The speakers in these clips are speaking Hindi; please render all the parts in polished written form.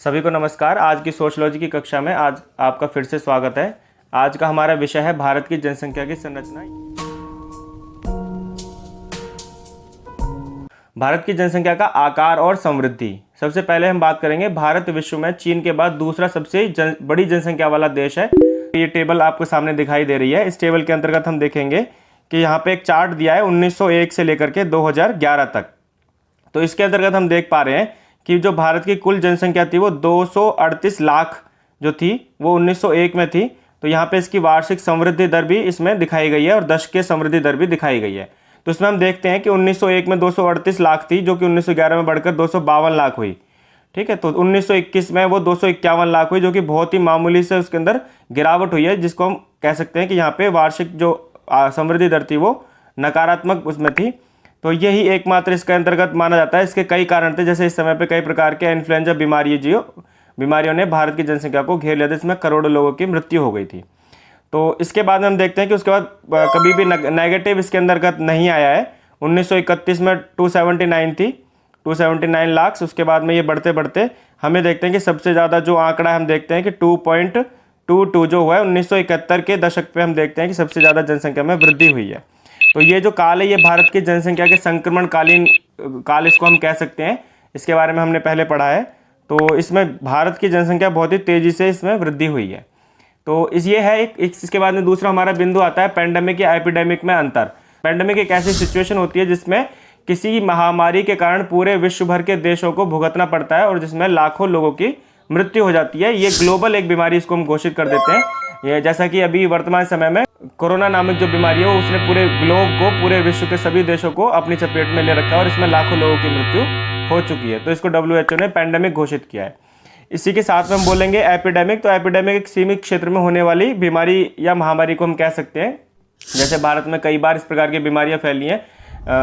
सभी को नमस्कार। आज की सोशियोलॉजी की कक्षा में आज आपका फिर से स्वागत है। आज का हमारा विषय है भारत की जनसंख्या की संरचना। भारत की जनसंख्या का आकार और समृद्धि। सबसे पहले हम बात करेंगे, भारत विश्व में चीन के बाद दूसरा सबसे बड़ी जनसंख्या वाला देश है। ये टेबल आपको सामने दिखाई दे रही है। इस टेबल के अंतर्गत हम देखेंगे कि यहाँ पे एक चार्ट दिया है 1901 से लेकर के 2011 तक। तो इसके अंतर्गत हम देख पा रहे हैं कि जो भारत की कुल जनसंख्या थी वो 238 लाख जो थी वो 1901 में थी। तो यहाँ पे इसकी वार्षिक समृद्धि दर भी इसमें दिखाई गई है और दशकीय समृद्धि दर भी दिखाई गई है। तो इसमें हम देखते हैं कि 1901 में 238 लाख थी, जो कि 1911 में बढ़कर 252 लाख हुई। ठीक है, तो 1921 में वो 251 लाख हुई, जो कि बहुत ही मामूली से उसके अंदर गिरावट हुई है, जिसको हम कह सकते हैं कि यहाँ पे वार्षिक जो समृद्धि दर थी वो नकारात्मक उसमें थी। तो यही एकमात्र इसके अंतर्गत माना जाता है। इसके कई कारण थे, जैसे इस समय पे कई प्रकार के इन्फ्लुएंजा बीमारियों ने भारत की जनसंख्या को घेर लिया था, इसमें करोड़ों लोगों की मृत्यु हो गई थी। तो इसके बाद हम देखते हैं कि उसके बाद कभी भी नेगेटिव इसके अंतर्गत नहीं आया है। 1931 में 279 थी, 279 लाख। उसके बाद में ये बढ़ते बढ़ते हमें देखते हैं कि सबसे ज़्यादा जो आंकड़ा हम देखते हैं कि 2.22 जो हुआ है 1971 के दशक पे हम देखते हैं कि सबसे ज़्यादा जनसंख्या में वृद्धि हुई है। तो ये जो काल है ये भारत की जनसंख्या के संक्रमणकालीन काल इसको हम कह सकते हैं। इसके बारे में हमने पहले पढ़ा है। तो इसमें भारत की जनसंख्या बहुत ही तेज़ी से इसमें वृद्धि हुई है। तो ये है एक इसके बाद में दूसरा हमारा बिंदु आता है पैंडेमिक या एपिडेमिक में अंतर। पैंडेमिक एक ऐसी सिचुएशन होती है जिसमें किसी महामारी के कारण पूरे विश्व भर के देशों को भुगतना पड़ता है और जिसमें लाखों लोगों की मृत्यु हो जाती है। ये ग्लोबल एक बीमारी इसको हम घोषित कर देते हैं। ये जैसा कि अभी वर्तमान समय में कोरोना नामक जो बीमारी है उसने पूरे ग्लोब को, पूरे विश्व के सभी देशों को अपनी चपेट में ले रखा है और इसमें लाखों लोगों की मृत्यु हो चुकी है। तो इसको WHO ने पैंडेमिक घोषित किया है। इसी के साथ में हम बोलेंगे एपिडेमिक। तो एपिडेमिक एक सीमित क्षेत्र में होने वाली बीमारी या महामारी को हम कह सकते हैं। जैसे भारत में कई बार इस प्रकार की बीमारियां फैली हैं,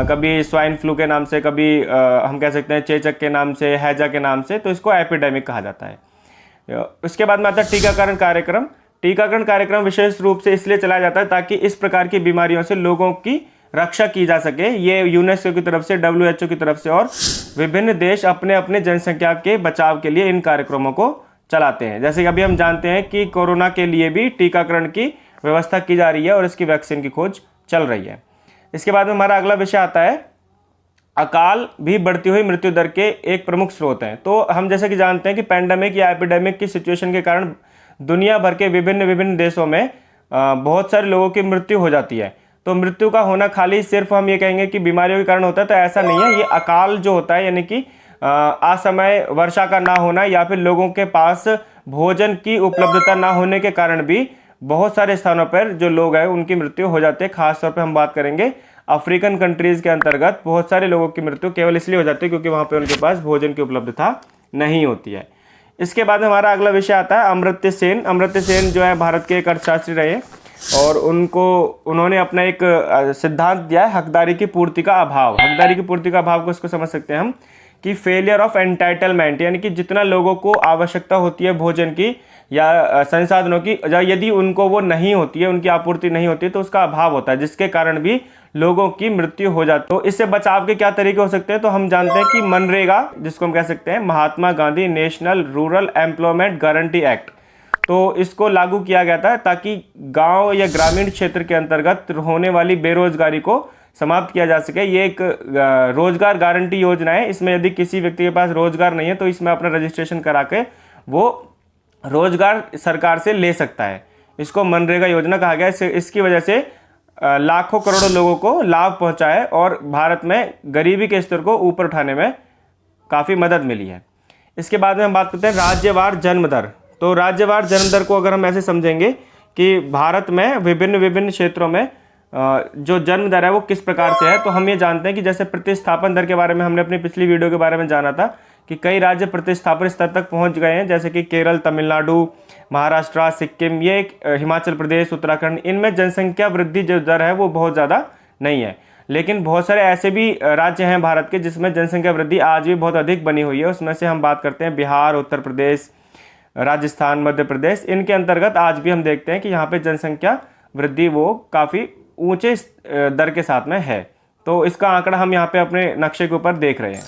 कभी स्वाइन फ्लू के नाम से, कभी हम कह सकते हैं चेचक के नाम से, हैजा के नाम से। तो इसको एपिडेमिक कहा जाता है। उसके बाद में आता है टीकाकरण कार्यक्रम। टीकाकरण कार्यक्रम विशेष रूप से इसलिए चलाया जाता है ताकि इस प्रकार की बीमारियों से लोगों की रक्षा की जा सके। ये यूनेस्को की तरफ से, WHO की तरफ से और विभिन्न देश अपने अपने जनसंख्या के बचाव के लिए इन कार्यक्रमों को चलाते हैं। जैसे कि अभी हम जानते हैं कि कोरोना के लिए भी टीकाकरण की व्यवस्था की जा रही है और इसकी वैक्सीन की खोज चल रही है। इसके बाद में हमारा अगला विषय आता है अकाल भी बढ़ती हुई मृत्यु दर के एक प्रमुख स्रोत हैं। तो हम जैसे कि जानते हैं कि पैंडेमिक या एपिडेमिक की सिचुएशन के कारण दुनिया भर के विभिन्न देशों में बहुत सारे लोगों की मृत्यु हो जाती है। तो मृत्यु का होना खाली सिर्फ हम ये कहेंगे कि बीमारियों के कारण होता है, तो ऐसा नहीं है। ये अकाल जो होता है, यानी कि असमय वर्षा का ना होना या फिर लोगों के पास भोजन की उपलब्धता ना होने के कारण भी बहुत सारे स्थानों पर जो लोग हैं उनकी मृत्यु हो जाती है। खासतौर पर हम बात करेंगे अफ्रीकन कंट्रीज के अंतर्गत बहुत सारे लोगों की मृत्यु केवल इसलिए हो जाती है क्योंकि वहाँ पर उनके पास भोजन की उपलब्धता नहीं होती है। इसके बाद हमारा अगला विषय आता है अमर्त्य सेन। अमर्त्य सेन जो है भारत के एक अर्थशास्त्री रहे और उन्होंने अपना एक सिद्धांत दिया है हकदारी की पूर्ति का अभाव। हकदारी की पूर्ति का अभाव को इसको समझ सकते हैं हम कि फेलियर ऑफ एंटाइटलमेंट, यानी कि जितना लोगों को आवश्यकता होती है भोजन की या संसाधनों की, यदि उनको वो नहीं होती है, उनकी आपूर्ति नहीं होती है, तो उसका अभाव होता है, जिसके कारण भी लोगों की मृत्यु हो जाती है। तो इससे बचाव के क्या तरीके हो सकते हैं? तो हम जानते हैं कि मनरेगा, जिसको हम कह सकते हैं Mahatma Gandhi national rural employment guarantee act, तो इसको लागू किया गया था ताकि गांव या ग्रामीण क्षेत्र के अंतर्गत होने वाली बेरोजगारी को समाप्त किया जा सके। ये एक रोजगार गारंटी योजना है। इसमें यदि किसी व्यक्ति के पास रोजगार नहीं है तो इसमें अपना रजिस्ट्रेशन करा के वो रोजगार सरकार से ले सकता है। इसको मनरेगा योजना कहा गया है। इसकी वजह से लाखों करोड़ों लोगों को लाभ पहुंचा है और भारत में गरीबी के स्तर को ऊपर उठाने में काफ़ी मदद मिली है। इसके बाद में हम बात करते हैं राज्यवार जन्म दर। तो राज्यवार जन्म दर को अगर हम ऐसे समझेंगे कि भारत में विभिन्न क्षेत्रों में जो जन्म दर है वो किस प्रकार से है, तो हम ये जानते हैं कि जैसे प्रतिस्थापन दर के बारे में हमने अपनी पिछली वीडियो के बारे में जाना था कि कई राज्य प्रतिस्थापन स्तर तक पहुंच गए हैं, जैसे कि केरल, तमिलनाडु, महाराष्ट्र, सिक्किम, ये हिमाचल प्रदेश, उत्तराखंड। इनमें जनसंख्या वृद्धि जो दर है वो बहुत ज़्यादा नहीं है, लेकिन बहुत सारे ऐसे भी राज्य हैं भारत के जिसमें जनसंख्या वृद्धि आज भी बहुत अधिक बनी हुई है। उसमें से हम बात करते हैं बिहार, उत्तर प्रदेश, राजस्थान, मध्य प्रदेश। इनके अंतर्गत आज भी हम देखते हैं कि यहाँ पे जनसंख्या वृद्धि वो काफ़ी ऊंचे दर के साथ में है। तो इसका आंकड़ा हम यहाँ पे अपने नक्शे के ऊपर देख रहे हैं।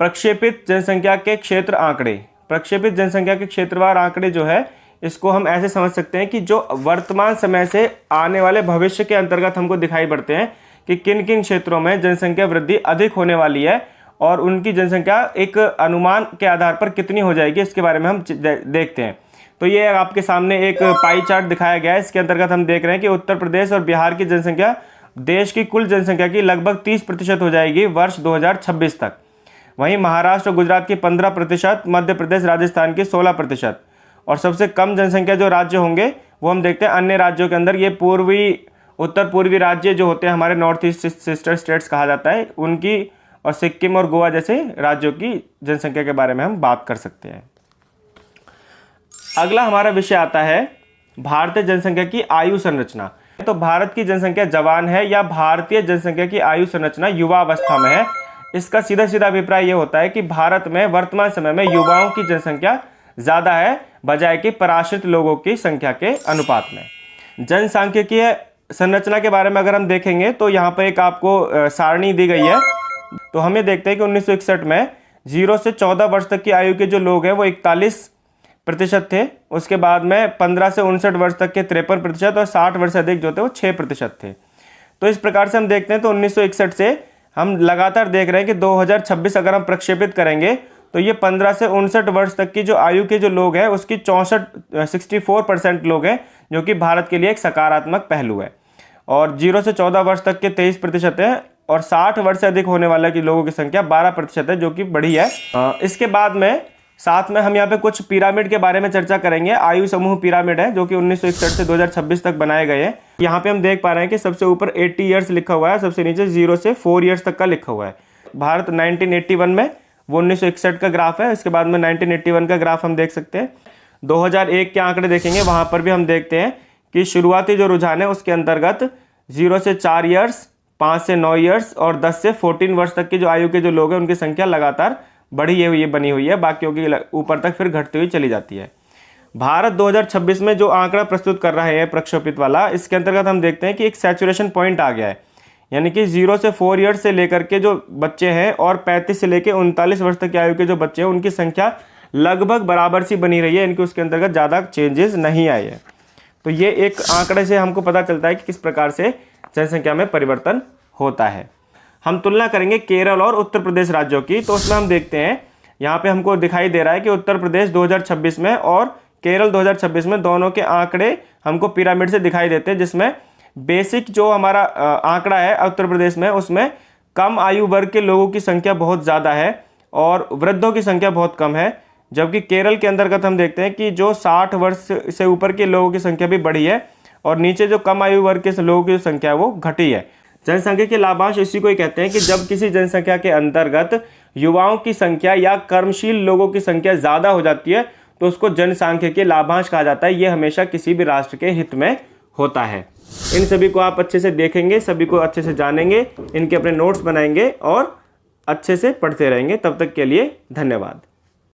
प्रक्षेपित जनसंख्या के क्षेत्र आंकड़े। प्रक्षेपित जनसंख्या के क्षेत्रवार आंकड़े जो है, इसको हम ऐसे समझ सकते हैं कि जो वर्तमान समय से आने वाले भविष्य के अंतर्गत हमको दिखाई पड़ते हैं कि किन किन क्षेत्रों में जनसंख्या वृद्धि अधिक होने वाली है और उनकी जनसंख्या एक अनुमान के आधार पर कितनी हो जाएगी, इसके बारे में हम देखते हैं। तो ये आपके सामने एक पाई चार्ट दिखाया गया है। इसके अंतर्गत हम देख रहे हैं कि उत्तर प्रदेश और बिहार की जनसंख्या देश की कुल जनसंख्या की लगभग 30% हो जाएगी वर्ष 2026 तक। वहीं महाराष्ट्र और गुजरात की 15%, मध्य प्रदेश राजस्थान की 16%, और सबसे कम जनसंख्या जो राज्य होंगे वो हम देखते हैं अन्य राज्यों के अंदर, ये उत्तर पूर्वी राज्य जो होते हैं हमारे नॉर्थ ईस्ट सिस्टर स्टेट्स कहा जाता है, उनकी और सिक्किम और गोवा जैसे राज्यों की जनसंख्या के बारे में हम बात कर सकते हैं। अगला हमारा विषय आता है भारतीय जनसंख्या की आयु संरचना। तो भारत की जनसंख्या जवान है या भारतीय जनसंख्या की आयु संरचना युवा अवस्था में है। इसका सीधा सीधा अभिप्राय ये होता है कि भारत में वर्तमान समय में युवाओं की जनसंख्या ज़्यादा है बजाय कि पराश्रित लोगों की संख्या के अनुपात में। जनसांख्यिकीय संरचना के बारे में अगर हम देखेंगे तो यहाँ पर एक आपको सारणी दी गई है। तो हमें देखते हैं कि 1961 में 0 से 14 वर्ष तक की आयु के जो लोग हैं वो 41% थे। उसके बाद में 15 से 59 वर्ष तक के 53% और 60 वर्ष से अधिक जो थे वो 6% थे। तो इस प्रकार से हम देखते हैं तो 1961 से हम लगातार देख रहे हैं कि 2026 अगर हम प्रक्षेपित करेंगे तो ये 15 से 59 वर्ष तक की जो आयु के जो लोग हैं उसकी 64% लोग हैं, जो कि भारत के लिए एक सकारात्मक पहलू है। और 0 से 14 वर्ष तक के 23% है और 60 वर्ष से अधिक होने वाले की लोगों की संख्या 12% है, जो कि बड़ी है। इसके बाद में साथ में हम यहाँ पे कुछ पिरामिड के बारे में चर्चा करेंगे। आयु समूह पिरामिड है जो कि 1961 से 2026 तक बनाए गए हैं। यहाँ पे हम देख पा रहे हैं कि सबसे ऊपर 80 ईयर्स लिखा हुआ है, सबसे नीचे 0 से 4 ईयर्स तक का लिखा हुआ है। भारत 1981 में, वो 1961 का ग्राफ है। इसके बाद में 1981 का ग्राफ हम देख सकते हैं। 2001 के आंकड़े देखेंगे, वहाँ पर भी हम देखते हैं कि शुरुआती जो रुझान है उसके अंतर्गत 0 से 4 ईयर्स, 5 से 9 ईयर्स और 10 से 14 वर्ष तक की जो आयु के जो लोग हैं उनकी संख्या लगातार बढ़ी हुई बनी हुई है, बाकियों की ऊपर तक फिर घटती हुई चली जाती है। भारत 2026 में जो आंकड़ा प्रस्तुत कर रहा है प्रक्षेपित वाला, इसके अंतर्गत हम देखते हैं कि एक सैचुरेशन पॉइंट आ गया है, यानी कि 0 से 4 ईयर्स से लेकर के जो बच्चे हैं और 35 से लेकर 39 वर्ष तक की आयु के जो बच्चे हैं उनकी संख्या लगभग बराबर सी बनी रही है, इनकी उसके अंतर्गत ज़्यादा चेंजेस नहीं आए हैं। तो ये एक आंकड़े से हमको पता चलता है कि किस प्रकार से जनसंख्या में परिवर्तन होता है। हम तुलना करेंगे केरल और उत्तर प्रदेश राज्यों की। तो उसमें हम देखते हैं यहाँ पे हमको दिखाई दे रहा है कि उत्तर प्रदेश 2026 में और केरल 2026 में दोनों के आंकड़े हमको पिरामिड से दिखाई देते हैं, जिसमें बेसिक जो हमारा आंकड़ा है उत्तर प्रदेश में, उसमें कम आयु वर्ग के लोगों की संख्या बहुत ज़्यादा है और वृद्धों की संख्या बहुत कम है। जबकि केरल के अंतर्गत हम देखते हैं कि जो 60 वर्ष से ऊपर के लोगों की संख्या भी बढ़ी है और नीचे जो कम आयु वर्ग के लोगों की संख्या वो घटी है। जनसंख्या के लाभांश इसी को ही कहते हैं कि जब किसी जनसंख्या के अंतर्गत युवाओं की संख्या या कर्मशील लोगों की संख्या ज़्यादा हो जाती है तो उसको जनसांख्यिकीय लाभांश कहा जाता है। ये हमेशा किसी भी राष्ट्र के हित में होता है। इन सभी को आप अच्छे से देखेंगे, सभी को अच्छे से जानेंगे, इनके अपने नोट्स बनाएंगे और अच्छे से पढ़ते रहेंगे। तब तक के लिए धन्यवाद।